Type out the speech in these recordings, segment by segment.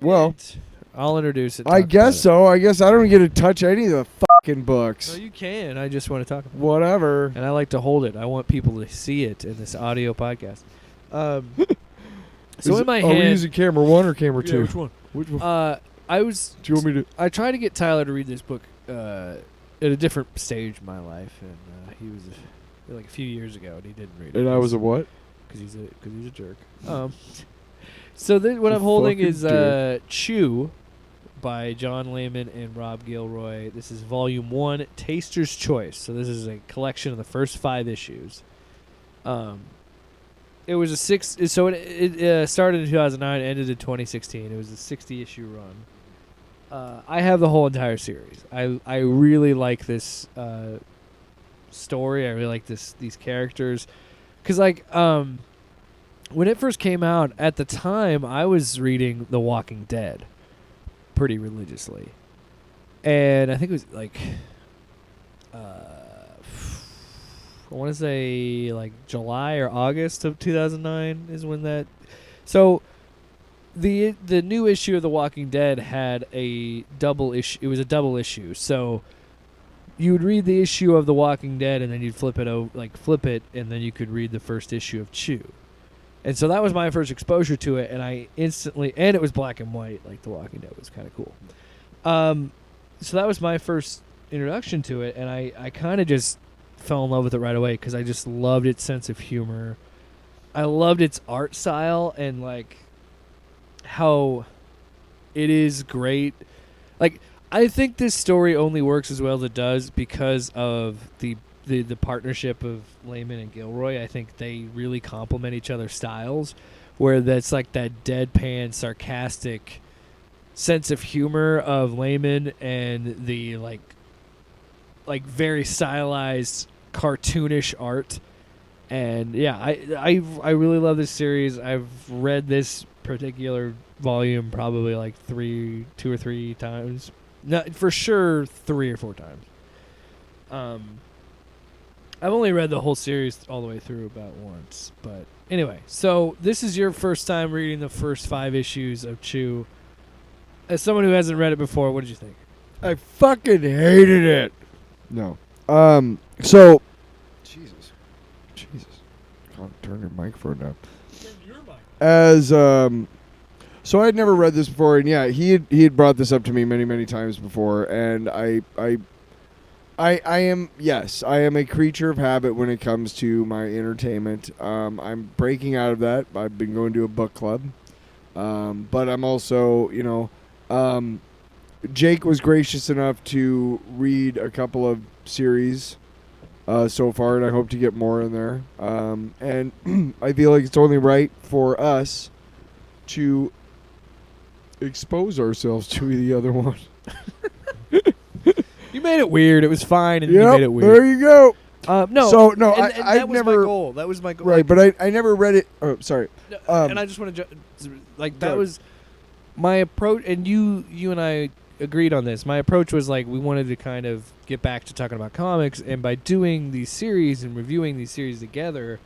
Well, I'll introduce it. I guess so. I guess I don't get to touch any of the fucking books. No, you can. I just want to talk about it. Whatever. And I like to hold it. I want people to see it in this audio podcast. So in my Are we hand, using camera 1 or camera 2? which one? Which one? I was. Do you want me to? I tried to get Tyler to read this book at a different stage of my life, and he was like a few years ago, and he didn't read it. And I was a what? Because he's a jerk. So then what I'm holding is Chew by John Layman and Rob Gilroy. This is Volume 1, Taster's Choice. So this is a collection of the first 5 issues. It was a so it started in 2009, ended in 2016. It was a 60-issue run. I have the whole entire series. I really like this story. I really like these characters. Because, like, when it first came out, at the time, I was reading The Walking Dead pretty religiously. And I think it was, like, I want to say, like, July or August of 2009 is when that... So, the new issue of The Walking Dead had a double issue. It was a double issue. So, you would read the issue of The Walking Dead, and then you'd flip it, and then you could read the first issue of Chew. And so that was my first exposure to it, and I instantly... And it was black and white, like The Walking Dead was kind of cool. So that was my first introduction to it, and I kind of just fell in love with it right away because I just loved its sense of humor. I loved its art style and, like, how it is great. Like, I think this story only works as well as it does because of the partnership of Layman and Gilroy. I think they really complement each other's styles, where that's like that deadpan, sarcastic sense of humor of Layman and the like very stylized, cartoonish art. And yeah, I really love this series. I've read this particular volume probably like 2 or 3 times. No, for sure 3 or 4 times. I've only read the whole series all the way through about once. But anyway, so this is your first time reading the first 5 issues of Chew. As someone who hasn't read it before, what did you think? I fucking hated it. No. So... Jesus. Can't turn your microphone down. Turn your mic. As, so I had never read this before, and yeah, he had brought this up to me many times before, and I am a creature of habit when it comes to my entertainment. I'm breaking out of that. I've been going to a book club. But I'm also, Jake was gracious enough to read a couple of series so far, and I hope to get more in there. And I feel like it's only right for us to expose ourselves to the other one. You made it weird. It was fine, and you made it weird. There you go. No. So no, and I've that was never. my goal. That was my goal. Right, but I never read it. Oh, sorry. And I just want to that was my approach. And you and I agreed on this. My approach was like we wanted to kind of get back to talking about comics, and by doing these series and reviewing these series together,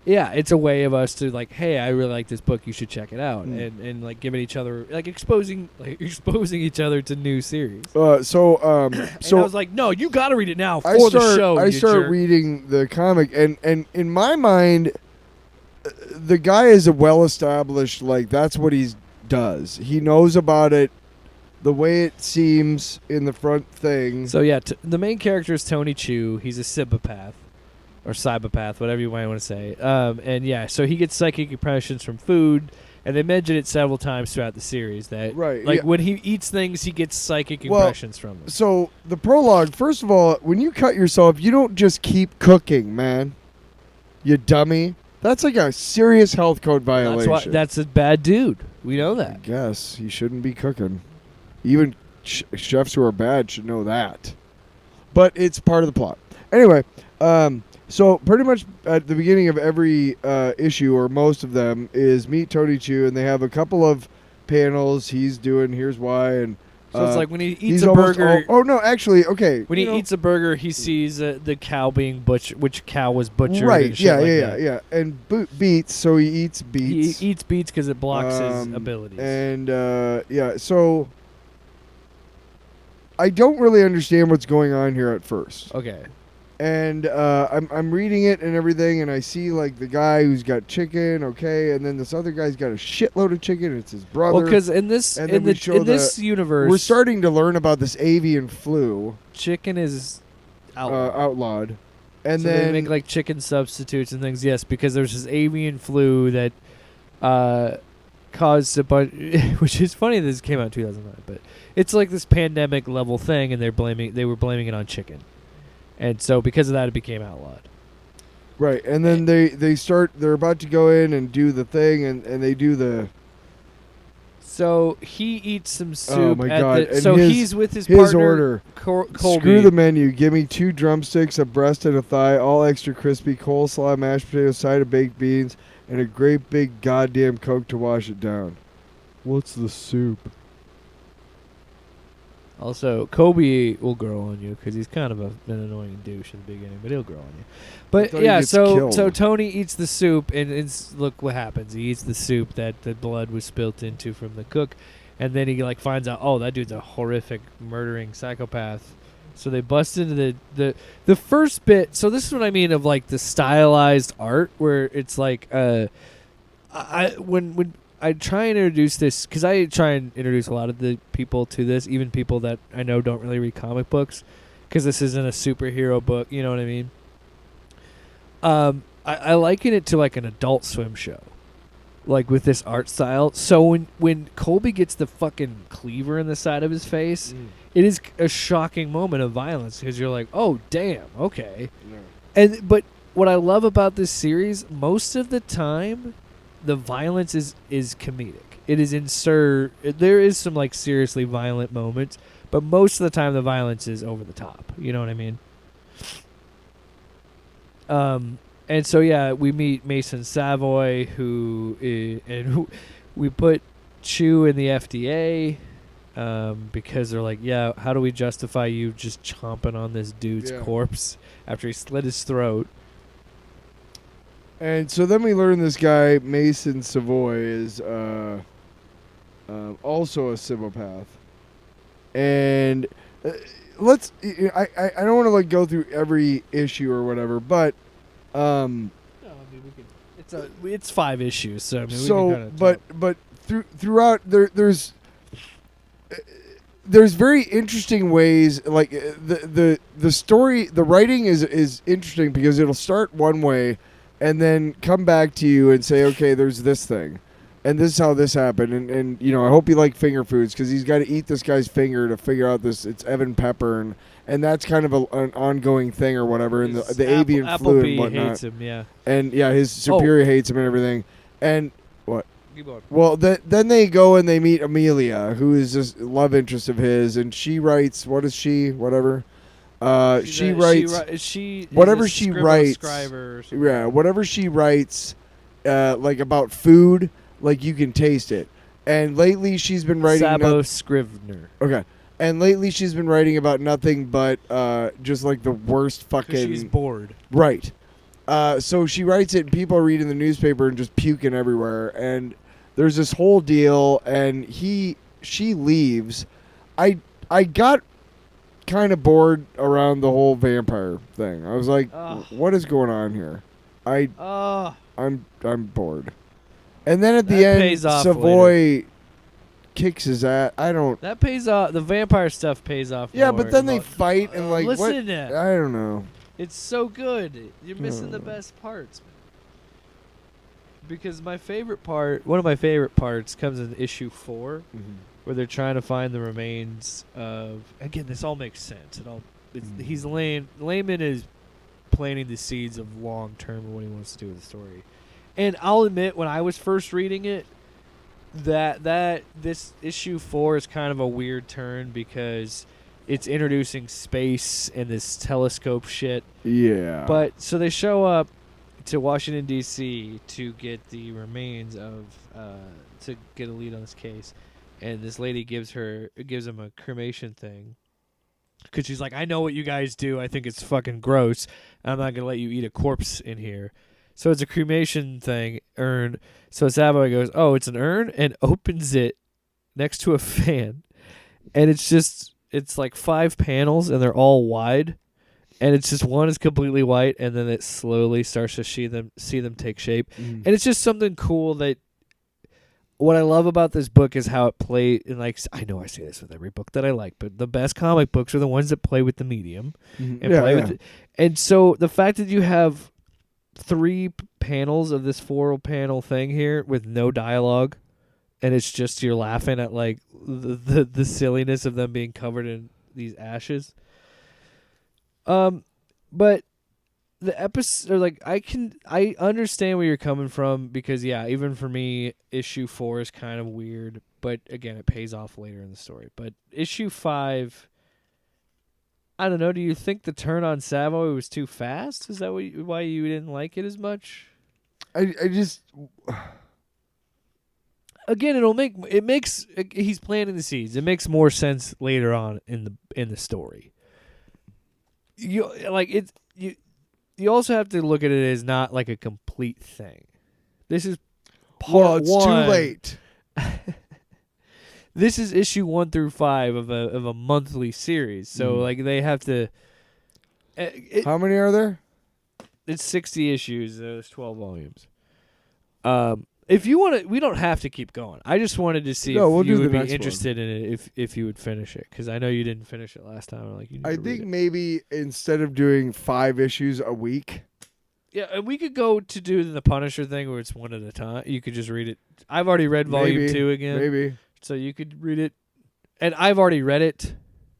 yeah, it's a way of us to like, hey, I really like this book. You should check it out, and like giving each other like exposing each other to new series. So I was like, no, you got to read it now for the show. I started reading the comic, and in my mind, the guy is a well-established, like that's what he does. He knows about it. The way it seems in the front thing. So yeah, the main character is Tony Chu. He's a cybopath. Or cybopath, whatever you might want to say. And yeah, so he gets psychic impressions from food, and they mention it several times throughout the series that when he eats things, he gets psychic impressions from them. So the prologue, first of all, when you cut yourself, you don't just keep cooking, man. You dummy. That's like a serious health code violation. That's a bad dude. We know that. I guess you shouldn't be cooking. Even chefs who are bad should know that. But it's part of the plot. Anyway, so pretty much at the beginning of every issue, or most of them, is meet Tony Chu, and they have a couple of panels. He's doing here's why, and So it's like when he eats he's a almost burger. Oh no, actually, okay. When he eats a burger, he sees the cow being butchered, which cow was butchered. Right? And shit like that. Yeah. And beets, so he eats beets. He eats beets because it blocks his abilities. And yeah, so I don't really understand what's going on here at first. Okay. And I'm reading it and everything, and I see like the guy who's got chicken, okay, and then this other guy's got a shitload of chicken. And it's his brother. Well, because in this universe, we're starting to learn about this avian flu. Chicken is outlawed, and so then they make like chicken substitutes and things. Yes, because there's this avian flu that caused a bunch. Which is funny. This came out in 2009, but it's like this pandemic level thing, and they were blaming it on chicken. And so because of that, it became outlawed. Right, and then they're about to go in and do the thing, and they do the... So he eats some soup. Oh, my God. And so he's with his partner, order. Colby. Screw the menu. Give me 2 drumsticks, a breast and a thigh, all extra crispy, coleslaw, mashed potatoes, side of baked beans, and a great big goddamn Coke to wash it down. What's the soup? Also, Kobe will grow on you because he's kind of an annoying douche in the beginning, but he'll grow on you. But yeah, so Tony eats the soup, and look what happens. He eats the soup that the blood was spilt into from the cook, and then he like finds out, oh, that dude's a horrific murdering psychopath. So they bust into the first bit. So this is what I mean of like the stylized art, where it's like when I try and introduce this, because I try and introduce a lot of the people to this, even people that I know don't really read comic books, because this isn't a superhero book, you know what I mean? I liken it to like an Adult Swim show, like with this art style. So when Colby gets the fucking cleaver in the side of his face, it is a shocking moment of violence, because you're like, oh, damn, okay. Yeah. But what I love about this series, most of the time, the violence is comedic. It is there is some like seriously violent moments, but most of the time the violence is over the top. You know what I mean? And so yeah, we meet Mason Savoy, who we put Chew in the FDA, because they're like, yeah, how do we justify you just chomping on this dude's corpse after he slit his throat? And so then we learn this guy, Mason Savoy, is also a psychopath. And I don't want to like go through every issue or whatever, but no, I mean it's 5 issues, so I mean so we can kinda but throughout there's very interesting ways, like the story, the writing is interesting because it'll start one way and then come back to you and say, okay, there's this thing, and this is how this happened, and you know, I hope you like finger foods, because he's got to eat this guy's finger to figure out this. It's Evan Pepper, and that's kind of an ongoing thing or whatever, and the avian flu and whatnot. hates him, yeah, and yeah, his superior hates him and everything, and what? Keep going. Well, then they go and they meet Amelia, who is this love interest of his, and she writes, what is she? Whatever. She writes whatever she writes. Yeah, whatever she writes, like about food, like you can taste it. And lately she's been writing Sabo Scrivener. Okay. And lately she's been writing about nothing but just like the worst fucking. She's bored. Right. So she writes it, and people are reading the newspaper and just puking everywhere. And there's this whole deal, and she leaves. I got kind of bored around the whole vampire thing. I was like, what is going on here? I'm bored. And then at the end, Savoy kicks his ass. That pays off. The vampire stuff pays off. Yeah, but then they fight and like listen what? To that. I don't know. It's so good. You're missing the best parts. Because one of my favorite parts comes in issue 4. Mm-hmm. Where they're trying to find the remains of. Again, this all makes sense. He's Layman is planting the seeds of long term of what he wants to do with the story. And I'll admit, when I was first reading it, that this issue 4 is kind of a weird turn because it's introducing space and this telescope shit. Yeah. But so they show up to Washington D.C. to get the remains of to get a lead on this case. and this lady gives him a cremation thing. Because she's like, I know what you guys do. I think it's fucking gross. I'm not going to let you eat a corpse in here. So it's a cremation thing, urn. So Savoy goes, oh, it's an urn? And opens it next to a fan. And it's like 5 panels, and they're all wide. And it's just one is completely white, and then it slowly starts to see them take shape. And it's just something cool that what I love about this book is how it plays. And like, I know I say this with every book that I like, but the best comic books are the ones that play with the medium and play with it. And so the fact that you have 3 panels of this 4-panel thing here with no dialogue, and it's just you're laughing at like the silliness of them being covered in these ashes. But the episode, like, I understand where you're coming from, because yeah, even for me, issue 4 is kind of weird, but again, it pays off later in the story. But issue 5, I don't know. Do you think the turn on Savoy was too fast? Is that why you didn't like it as much? I just again, he's planting the seeds. It makes more sense later on in the story. You also have to look at it as not like a complete thing. This is part 1. It's too late. This is issue 1 through 5 of a monthly series. So like they have to. How many are there? It's 60 issues. There's 12 volumes. If you want to, we don't have to keep going. I just wanted to see if you would be interested in it, if you would finish it, because I know you didn't finish it last time. Like, I think maybe instead of doing 5 issues a week. Yeah, and we could go to do the Punisher thing where it's one at a time. You could just read it. I've already read volume 2 again. Maybe. So you could read it. And I've already read it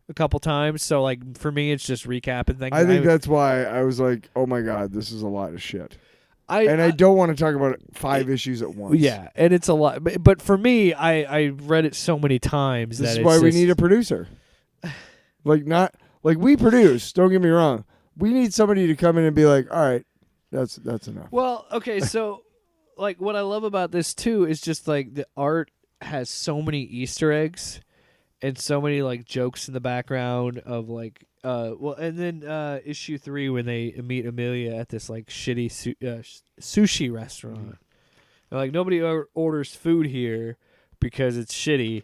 a couple times. So, like, for me, it's just recapping things. I think that's why I was like, oh my God, this is a lot of shit. I don't want to talk about 5 issions at once. Yeah, and it's a lot. But for me, I read it so many times. This is why we need a producer. Like we produce, don't get me wrong. We need somebody to come in and be like, all right, that's enough. Well, okay, so like what I love about this too is just like the art has so many Easter eggs and so many like jokes in the background of like and then issue 3 when they meet Amelia at this like shitty sushi restaurant. Like nobody orders food here because it's shitty,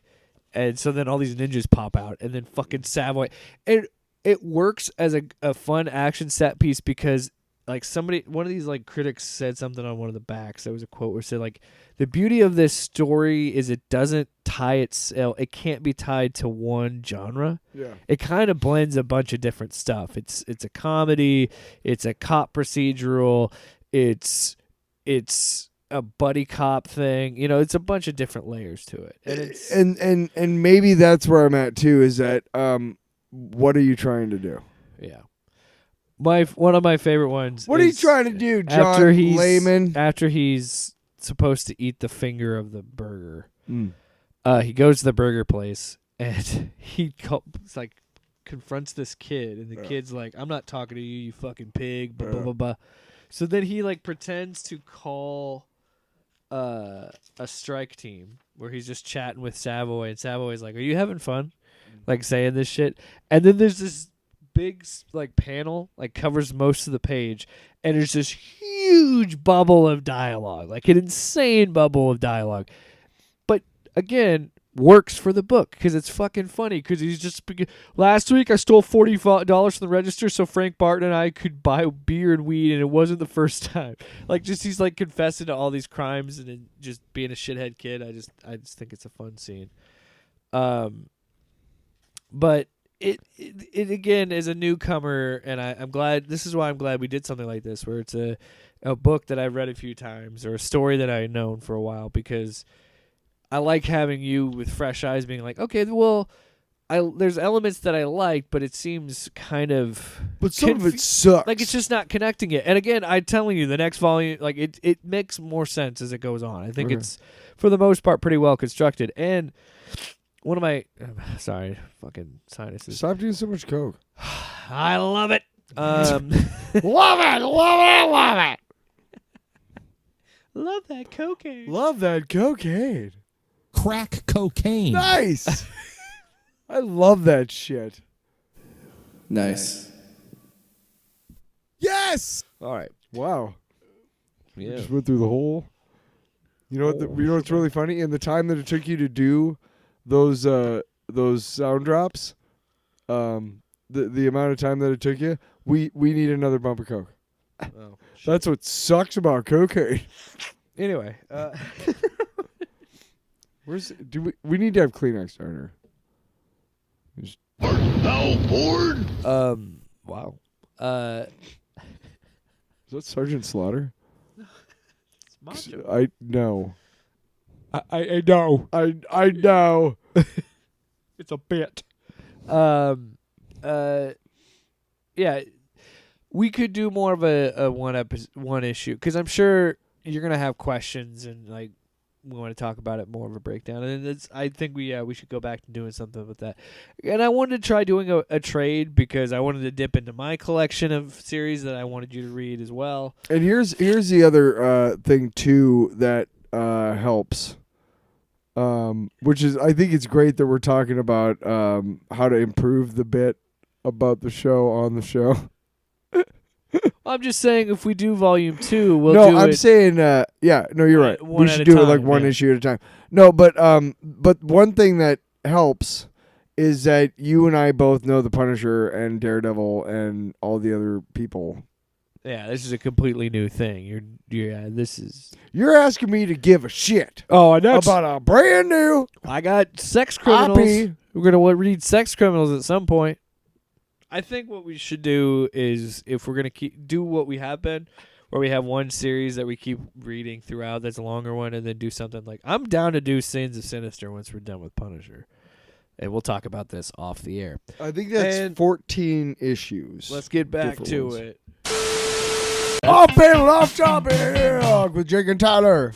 and so then all these ninjas pop out, and then fucking Savoy. It works as a fun action set piece because like one of these like critics said something on one of the backs. There was a quote where it said like the beauty of this story is it doesn't tie itself. It can't be tied to one genre. Yeah, it kind of blends a bunch of different stuff. It's a comedy. It's a cop procedural. It's a buddy cop thing. You know, it's a bunch of different layers to it. And it's and maybe that's where I'm at too. Is that what are you trying to do? Yeah. One of my favorite ones. What are you trying to do, John Layman? After he's supposed to eat the finger of the burger, he goes to the burger place and he confronts this kid, and the kid's like, "I'm not talking to you, you fucking pig." Blah blah blah blah. So then he like pretends to call a strike team where he's just chatting with Savoy, and Savoy's like, "Are you having fun?" Like saying this shit, and then there's this big like panel like covers most of the page, and there's this huge bubble of dialogue, like an insane bubble of dialogue, but again works for the book because it's fucking funny, because he's just last week I stole $40 from the register so Frank Barton and I could buy beer and weed, and it wasn't the first time. Like just he's like confessing to all these crimes and then just being a shithead kid. I just think it's a fun scene. But it again is a newcomer, and I'm glad. This is why I'm glad we did something like this, where it's a book that I've read a few times or a story that I've known for a while, because I like having you with fresh eyes being like, okay, well, there's elements that I like, but it seems kind of... But some of it sucks. Like, it's just not connecting it. And again, I'm telling you, the next volume, like, it makes more sense as it goes on. I think it's, for the most part, pretty well constructed. And one of my... sorry, fucking sinuses. Stop doing so much coke. I love it. Love it, love it, love it. Love that cocaine. Love that cocaine. crack cocaine. Nice. I love that shit. Nice. Yes. All right. Wow. Yeah. Just went through the whole. You know what? You know what's really funny? In the time that it took you to do those sound drops, the amount of time that it took you, we need another bump of coke. Oh, shit. That's what sucks about cocaine. Anyway, We need to have Kleenex down here. wow. Is that Sergeant Slaughter? It's macho. I know. I know. I know. It's a bit. Yeah, we could do more of a one issue because I'm sure you're gonna have questions and like we want to talk about it more of a breakdown. And I think we should go back to doing something with that. And I wanted to try doing a trade because I wanted to dip into my collection of series that I wanted you to read as well. And here's the other thing too that helps. Which is, I think it's great that we're talking about how to improve the bit about the show on the show. I'm just saying, if we do volume 2, we'll no, do I'm it. saying, yeah, no, you're right. one We at should a do it time, like one yeah. issue at a time. No, but one thing that helps is that you and I both know the Punisher and Daredevil and all the other people. Yeah, this is a completely new thing. This is. You're asking me to give a shit Oh, I know. about a brand new I got sex criminals. IP. We're gonna read sex criminals at some point. I think what we should do is, if we're gonna do what we have been, where we have one series that we keep reading throughout, that's a longer one, and then do something like I'm down to do Sins of Sinister once we're done with Punisher, and we'll talk about this off the air. I think that's And 14 issues. Let's get back Different to ones. it. Off panel, off topic with Jake and Tyler.